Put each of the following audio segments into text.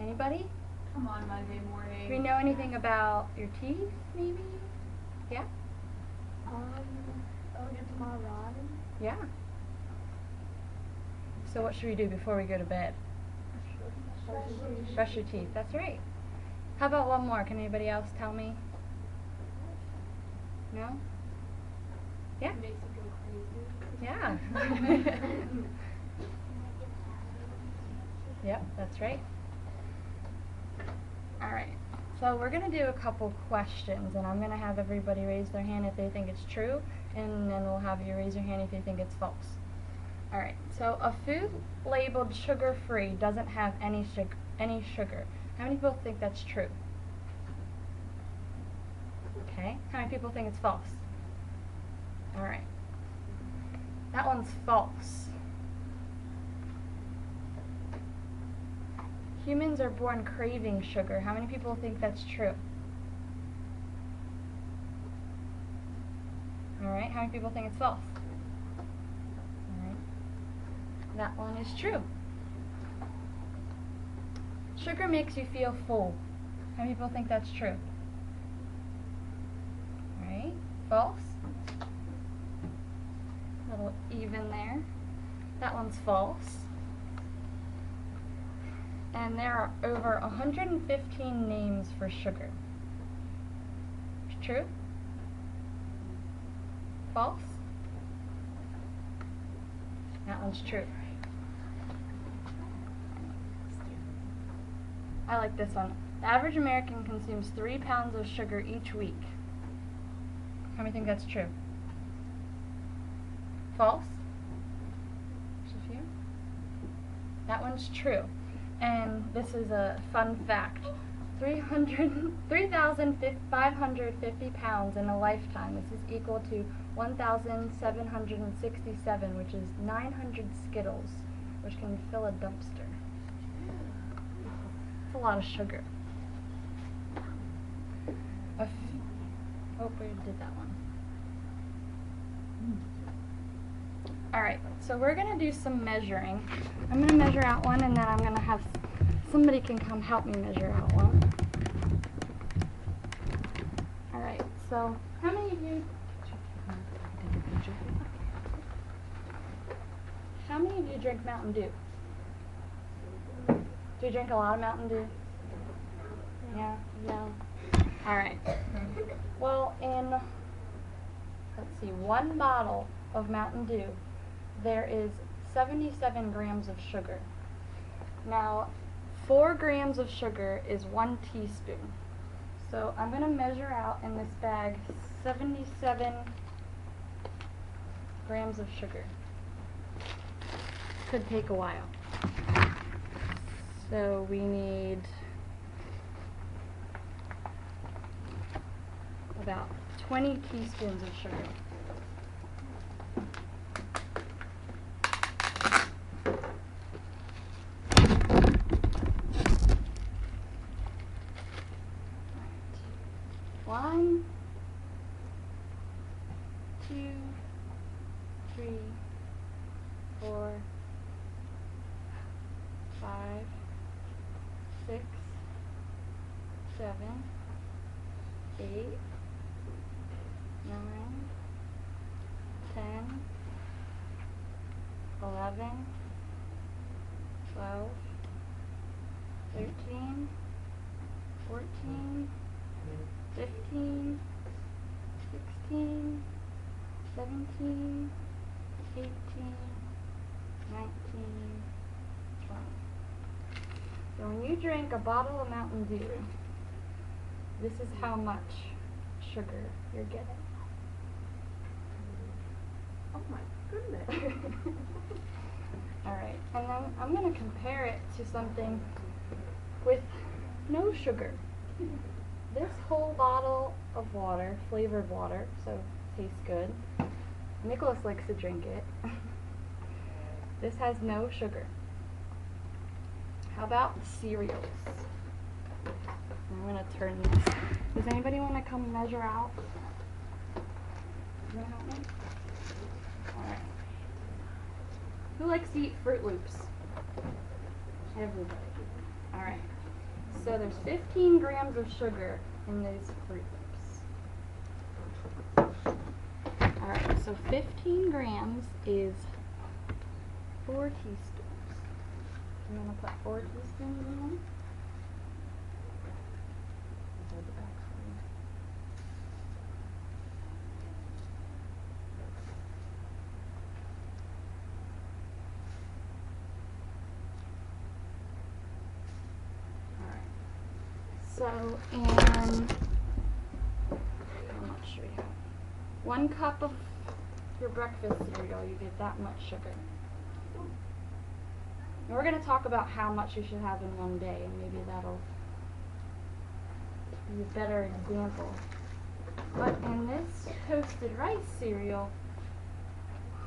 Anybody? Come on, Monday morning. Do we know anything about your teeth, maybe? Yeah? Get tomorrow rotting. Yeah. So what should we do before we go to bed? Brush your teeth. That's right. How about one more? Can anybody else tell me? No? Yeah? It makes you go crazy. Yeah. Yep, that's right. Alright, so we're going to do a couple questions, and I'm going to have everybody raise their hand if they think it's true, and then we'll have you raise your hand if you think it's false. Alright, so a food labeled sugar-free doesn't have any sugar. How many people think that's true? Okay, how many people think it's false? Alright, that one's false. Humans are born craving sugar. How many people think that's true? Alright, how many people think it's false? Alright, that one is true. Sugar makes you feel full. How many people think that's true? Alright, false. A little even there. That one's false. And there are over 115 names for sugar. True? False? That one's true. I like this one. The average American consumes 3 pounds of sugar each week. How many think that's true? False? Just a few? That one's true. And this is a fun fact. 3,550 pounds in a lifetime. This is equal to 1,767, which is 900 Skittles, which can fill a dumpster. It's a lot of sugar. Oh, we did that one. Alright, so we're going to do some measuring. I'm going to measure out one, and then I'm going to have somebody can come help me measure out one. Alright, so how many of you drink Mountain Dew? Do you drink a lot of Mountain Dew? Yeah? No? Alright. Well, in, let's see, 1 bottle of Mountain Dew, there is 77 grams of sugar. Now, 4 grams of sugar is 1 teaspoon. So I'm going to measure out in this bag 77 grams of sugar. Could take a while. So we need about 20 teaspoons of sugar. One, 2, 3, 4, 5, 6, 7, 8, 9, 10, 11, 12, 13, 14, 15, 16, 17, 18, 19, 20. So when you drink a bottle of Mountain Dew, this is how much sugar you're getting. Oh my goodness. Alright, and then I'm going to compare it to something with no sugar. This whole bottle of water, flavored water, so tastes good. Nicholas likes to drink it. This has no sugar. How about cereals? I'm going to turn this. Does anybody want to come measure out? You want to help me? Alright. Who likes to eat Fruit Loops? Everybody. Alright. so there's 15 grams of sugar in those Fruit Loops. Alright, so 15 grams is 4 teaspoons. I'm going to put 4 teaspoons in one. Hold it back for you. So, and how much should we have? 1 cup of your breakfast cereal, you get that much sugar. And we're going to talk about how much you should have in one day, and maybe that'll be a better example. But in this toasted rice cereal,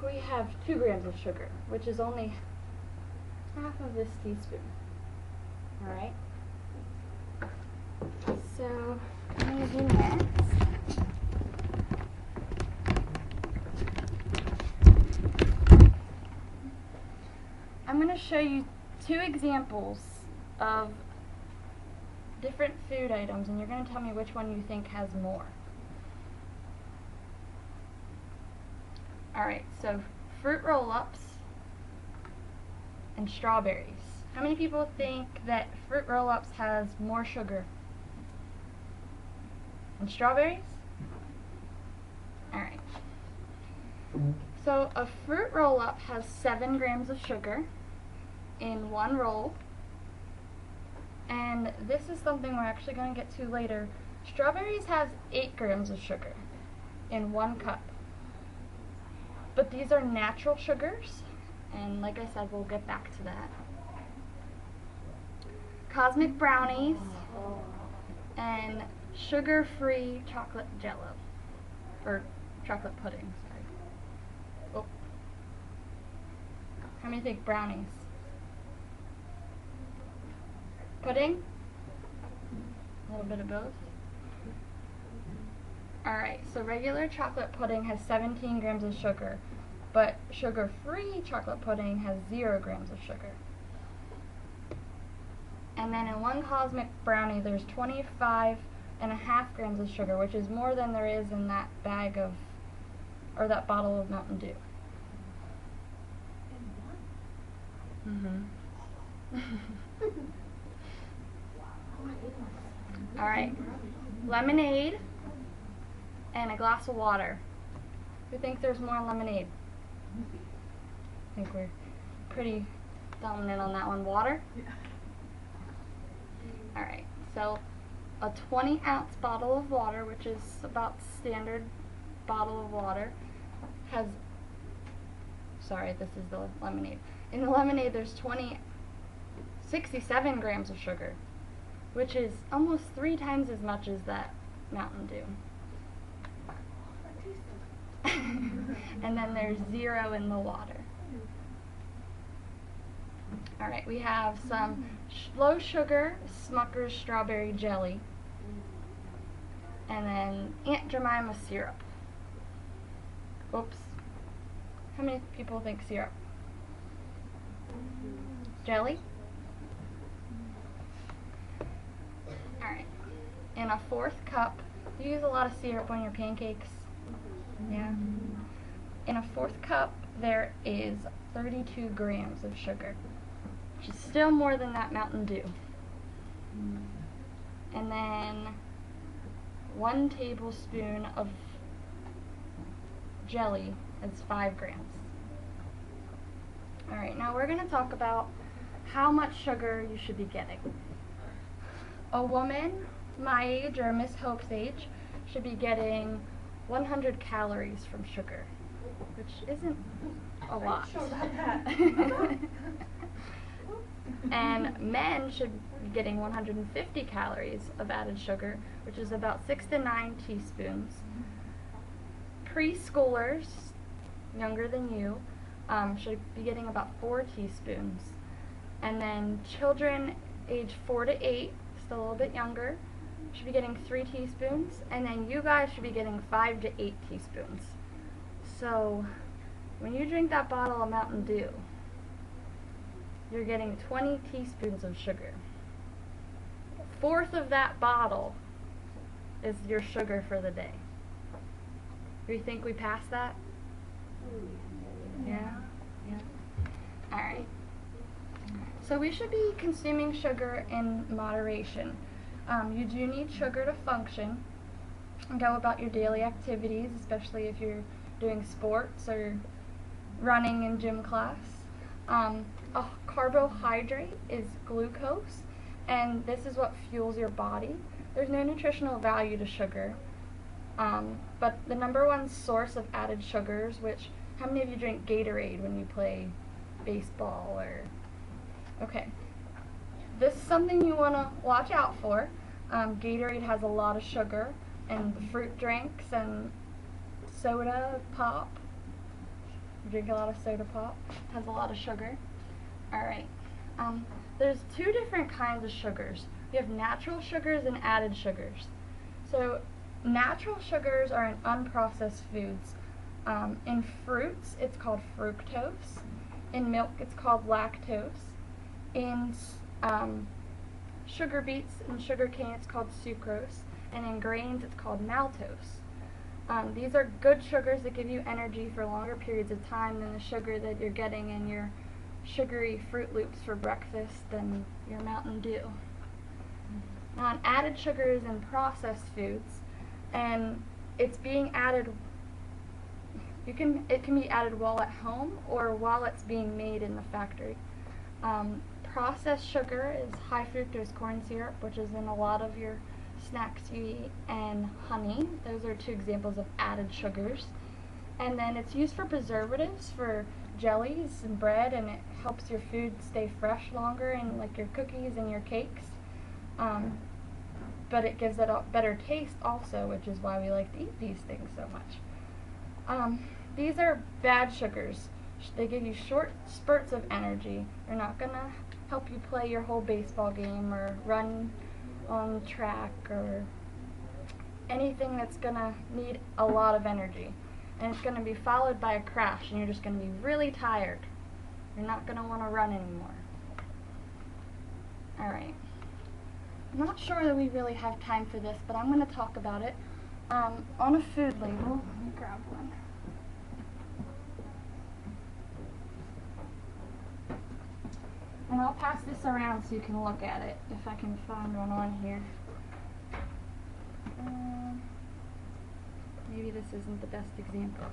we have 2 grams of sugar, which is only half of this teaspoon. Alright? So, I'm going to do next. I'm going to show you 2 examples of different food items, and you're going to tell me which one you think has more. Alright, so fruit roll-ups and strawberries. How many people think that fruit roll-ups has more sugar? And strawberries? Alright. So a fruit roll-up has 7 grams of sugar in 1 roll. And this is something we're actually going to get to later. Strawberries has 8 grams of sugar in 1 cup. But these are natural sugars, and like I said, we'll get back to that. Cosmic brownies and sugar-free chocolate jello, or chocolate pudding, sorry. Oh. How many think brownies? Pudding? A little bit of both. Alright, so regular chocolate pudding has 17 grams of sugar, but sugar-free chocolate pudding has 0 grams of sugar. And then in 1 cosmic brownie, there's 25.5 grams of sugar, which is more than there is in that bag of, or that bottle of Mountain Dew. Alright, lemonade and a glass of water. Who thinks there's more lemonade? I think we're pretty dominant on that one. Water? Alright, so a 20-ounce bottle of water, which is about standard bottle of water, has, sorry, this is the lemonade. In the lemonade, there's 67 grams of sugar, which is almost 3 times as much as that Mountain Dew. And then there's 0 in the water. Alright, we have some low sugar Smucker's strawberry jelly, and then Aunt Jemima syrup. Oops. How many people think syrup? Jelly? Alright. In a 4th cup, do you use a lot of syrup on your pancakes? Yeah. In a 4th cup, there is 32 grams of sugar, which is still more than that Mountain Dew. And then 1 tablespoon of jelly is 5 grams. Alright, now we're going to talk about how much sugar you should be getting. A woman my age, or Miss Hope's age, should be getting 100 calories from sugar, which isn't a lot. And men should be getting 150 calories of added sugar, which is about 6 to 9 teaspoons. Preschoolers, younger than you, should be getting about 4 teaspoons. And then children age 4 to 8, still a little bit younger, should be getting 3 teaspoons. And then you guys should be getting 5 to 8 teaspoons. So when you drink that bottle of Mountain Dew, you're getting 20 teaspoons of sugar. fourth of that bottle is your sugar for the day. Do you think we passed that? Yeah? Yeah. Alright. So we should be consuming sugar in moderation. You do need sugar to function and go about your daily activities, especially if you're doing sports or running in gym class. A carbohydrate is glucose, and this is what fuels your body. There's no nutritional value to sugar, but the number one source of added sugars, which, how many of you drink Gatorade when you play baseball or, okay. This is something you want to watch out for. Gatorade has a lot of sugar, and fruit drinks and soda pop. You drink a lot of soda pop, has a lot of sugar. Alright. There's two different kinds of sugars. We have natural sugars and added sugars. So natural sugars are in unprocessed foods. In fruits, it's called fructose. In milk, it's called lactose. In sugar beets and sugar cane, it's called sucrose. And in grains, it's called maltose. These are good sugars that give you energy for longer periods of time than the sugar that you're getting in your sugary Fruit Loops for breakfast and your Mountain Dew. Now, an added sugar is in processed foods, and it's being added, it can be added while at home or while it's being made in the factory. Processed sugar is high fructose corn syrup, which is in a lot of your snacks you eat, and honey. Those are two examples of added sugars. And then it's used for preservatives, for jellies and bread, and it helps your food stay fresh longer, and like your cookies and your cakes. But it gives it a better taste also, which is why we like to eat these things so much. These are bad sugars. They give you short spurts of energy. They're not going to help you play your whole baseball game or run on track or anything that's going to need a lot of energy. And it's going to be followed by a crash, and you're just going to be really tired. You're not going to want to run anymore. Alright. I'm not sure that we really have time for this, but I'm going to talk about it. On a food label, let me grab one. And I'll pass this around so you can look at it, if I can find one on here. Maybe this isn't the best example.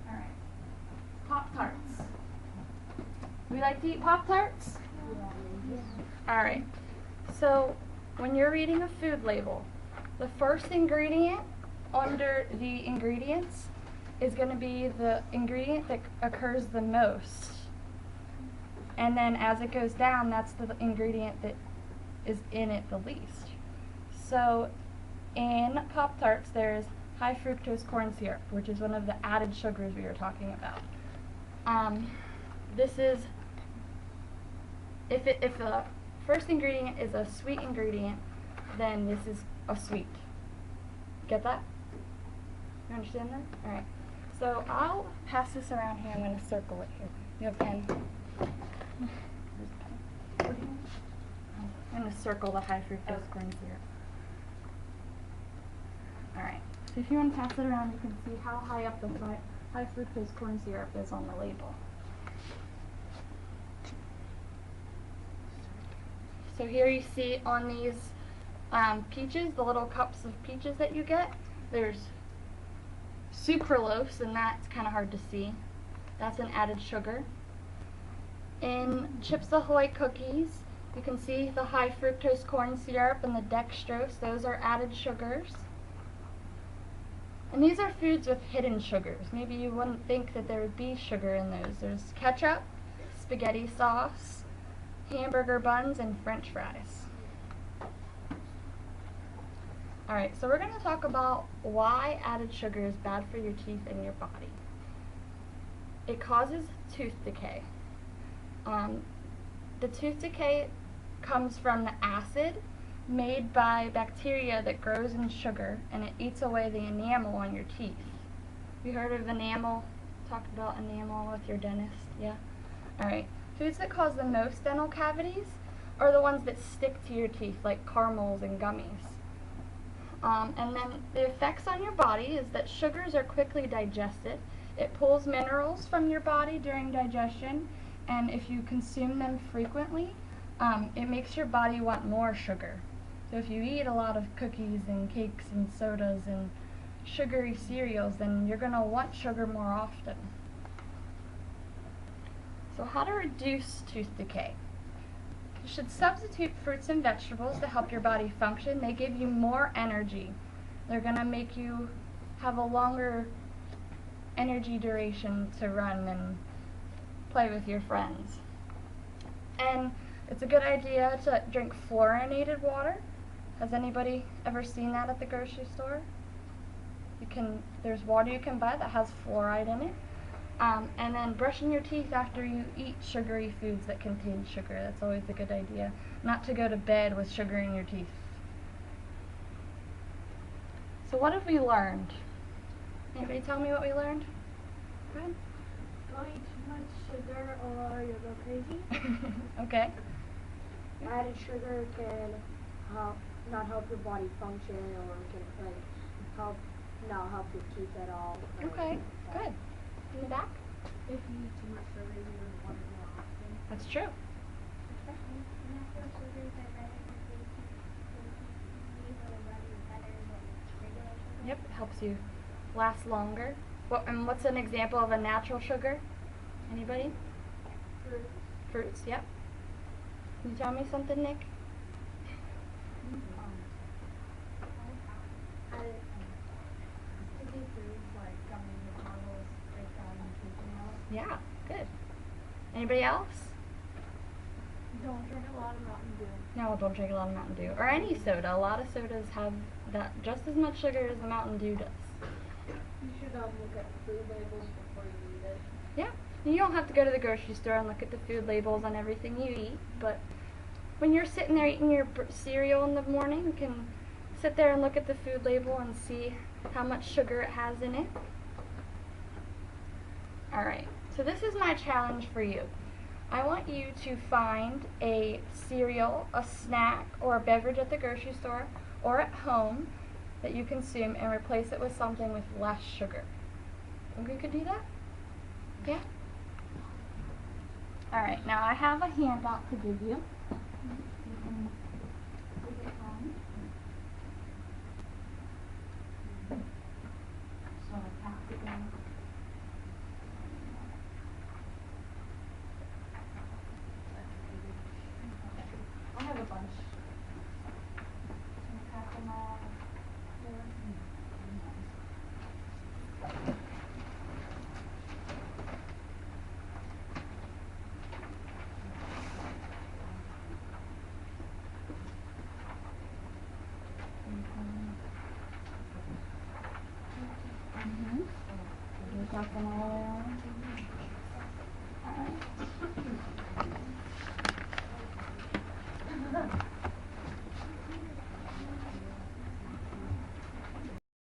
Alright. Pop-Tarts. We like to eat Pop-Tarts? Alright. So, when you're reading a food label, the first ingredient under the ingredients is going to be the ingredient that occurs the most. And then as it goes down, that's the ingredient that is in it the least. So in Pop-Tarts, there's high fructose corn syrup, which is one of the added sugars we were talking about. This is, if the first ingredient is a sweet ingredient, then this is a sweet. Get that? You understand that? Alright. So I'll pass this around here. I'm going to circle it here. You have a pen? There's a pen. I'm going to circle the high fructose corn syrup. Alright. So if you want to pass it around, you can see how high up the high fructose corn syrup is on the label. So here you see on these peaches, the little cups of peaches that you get, there's sucralose, and that's kind of hard to see. That's an added sugar. In Chips Ahoy cookies, you can see the high fructose corn syrup and the dextrose. Those are added sugars. And these are foods with hidden sugars. Maybe you wouldn't think that there would be sugar in those. There's ketchup, spaghetti sauce, hamburger buns, and French fries. Alright, so we're going to talk about why added sugar is bad for your teeth and your body. It causes tooth decay. The tooth decay comes from the acid made by bacteria that grows in sugar, and it eats away the enamel on your teeth. You heard of enamel? Talked about enamel with your dentist, yeah? Alright, foods that cause the most dental cavities are the ones that stick to your teeth, like caramels and gummies. And then the effects on your body is that sugars are quickly digested. It pulls minerals from your body during digestion, and if you consume them frequently, it makes your body want more sugar. So if you eat a lot of cookies and cakes and sodas and sugary cereals, then you're going to want sugar more often. So how to reduce tooth decay? You should substitute fruits and vegetables to help your body function. They give you more energy. They're going to make you have a longer energy duration to run and play with your friends. And it's a good idea to drink fluorinated water. Has anybody ever seen that at the grocery store? There's water you can buy that has fluoride in it. And then brushing your teeth after you eat sugary foods that contain sugar. That's always a good idea. Not to go to bed with sugar in your teeth. So what have we learned? Anybody tell me what we learned? Go ahead. Don't eat too much sugar or you'll go crazy. Okay. Added sugar can not help your body function, or can not help your teeth at all. Okay, good. In the back? If you eat too much sugar, you will want it more often. That's true. Yep, it helps you last longer. What's an example of a natural sugar? Anybody? Fruits, yep. Can you tell me something, Nick? Yeah, good. Anybody else? Don't drink a lot of Mountain Dew. No, don't drink a lot of Mountain Dew. Or any soda. A lot of sodas have that just as much sugar as the Mountain Dew does. You should look at food labels before you eat it. Yeah. You don't have to go to the grocery store and look at the food labels on everything you eat, but when you're sitting there eating your cereal in the morning, you can sit there and look at the food label and see how much sugar it has in it. Alright, so this is my challenge for you. I want you to find a cereal, a snack, or a beverage at the grocery store or at home that you consume and replace it with something with less sugar. Think we could do that? Yeah? Alright, now I have a handout to give you. You can take it home. So I pass it down. I have a bunch. Can I pack them all here? You got them all around?